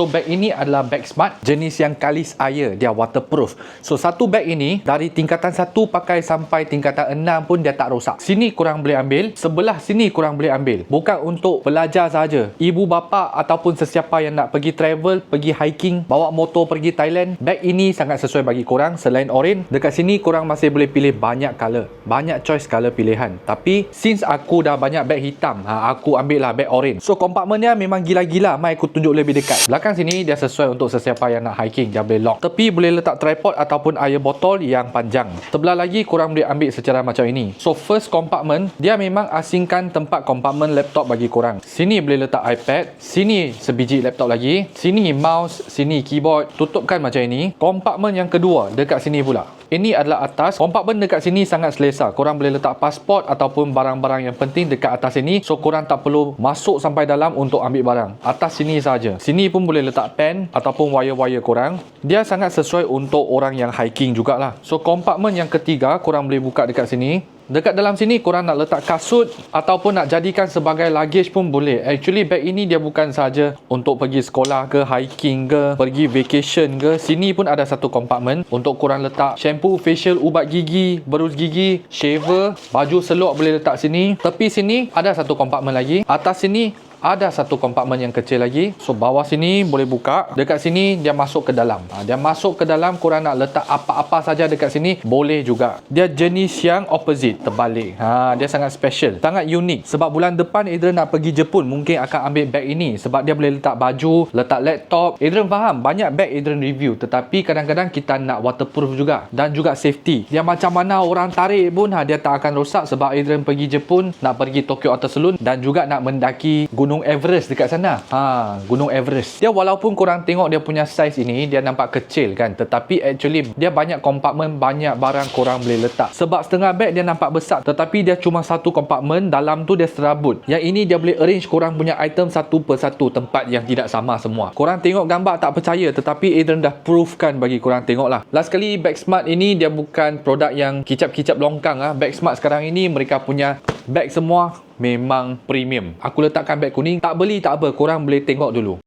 So beg ini adalah beg smart jenis yang kalis air, dia waterproof. So satu beg ini dari tingkatan 1 pakai sampai tingkatan 6 pun dia tak rosak. Sini korang boleh ambil, sebelah sini korang boleh ambil. Bukan untuk pelajar saja, ibu bapa ataupun sesiapa yang nak pergi travel, pergi hiking, bawa motor pergi Thailand, beg ini sangat sesuai bagi korang. Selain oren, dekat sini korang masih boleh pilih banyak color, banyak choice color pilihan. Tapi since aku dah banyak beg hitam, aku ambil lah beg oren. So kompartmen dia memang gila-gila. Mai aku tunjuk lebih dekat. Belakang sini dia sesuai untuk sesiapa yang nak hiking, dia boleh lock. Tepi boleh letak tripod ataupun air botol yang panjang. Sebelah lagi korang boleh ambil secara macam ini. So first compartment dia memang asingkan tempat compartment laptop bagi korang. Sini boleh letak iPad, sini sebiji laptop lagi, sini mouse, sini keyboard. Tutupkan macam ini. Compartment yang kedua dekat sini pula. Ini adalah atas. Compartment dekat sini sangat selesa. Korang boleh letak pasport ataupun barang-barang yang penting dekat atas sini. So korang tak perlu masuk sampai dalam untuk ambil barang. Atas sini saja. Sini pun boleh letak pen ataupun wire-wire korang. Dia sangat sesuai untuk orang yang hiking jugalah. So compartment yang ketiga korang boleh buka dekat sini. Dekat dalam sini korang nak letak kasut ataupun nak jadikan sebagai luggage pun boleh. Actually beg ini dia bukan saja untuk pergi sekolah ke, hiking ke, pergi vacation ke. Sini pun ada satu compartment untuk korang letak shampoo, facial, ubat gigi, berus gigi, shaver, baju selok boleh letak sini. Tepi sini ada satu compartment lagi. Atas sini ada satu kompartmen yang kecil lagi. So bawah sini boleh buka. Dekat sini dia masuk ke dalam. Dia masuk ke dalam, korang nak letak apa-apa saja dekat sini boleh juga. Dia jenis yang opposite, terbalik. Dia sangat special, sangat unik. Sebab bulan depan Adrian nak pergi Jepun, mungkin akan ambil beg ini. Sebab dia boleh letak baju, letak laptop. Adrian faham, banyak beg Adrian review. Tetapi kadang-kadang kita nak waterproof juga. Dan juga safety. Dia macam mana orang tarik pun dia tak akan rosak. Sebab Adrian pergi Jepun, nak pergi Tokyo Outer Saloon dan juga nak mendaki Gunung Everest dekat sana. Gunung Everest. Dia walaupun korang tengok dia punya size ini, dia nampak kecil kan. Tetapi actually dia banyak kompartmen, banyak barang korang boleh letak. Sebab setengah beg dia nampak besar. Tetapi dia cuma satu kompartmen, dalam tu dia serabut. Yang ini dia boleh arrange korang punya item satu per satu, tempat yang tidak sama semua. Korang tengok gambar tak percaya. Tetapi Adrian dah proofkan bagi korang tengok lah. Last kali beg smart ini dia bukan produk yang kicap-kicap longkang. Beg smart sekarang ini mereka punya beg semua memang premium. Aku letakkan beg kuning. Tak beli tak apa, korang boleh tengok dulu.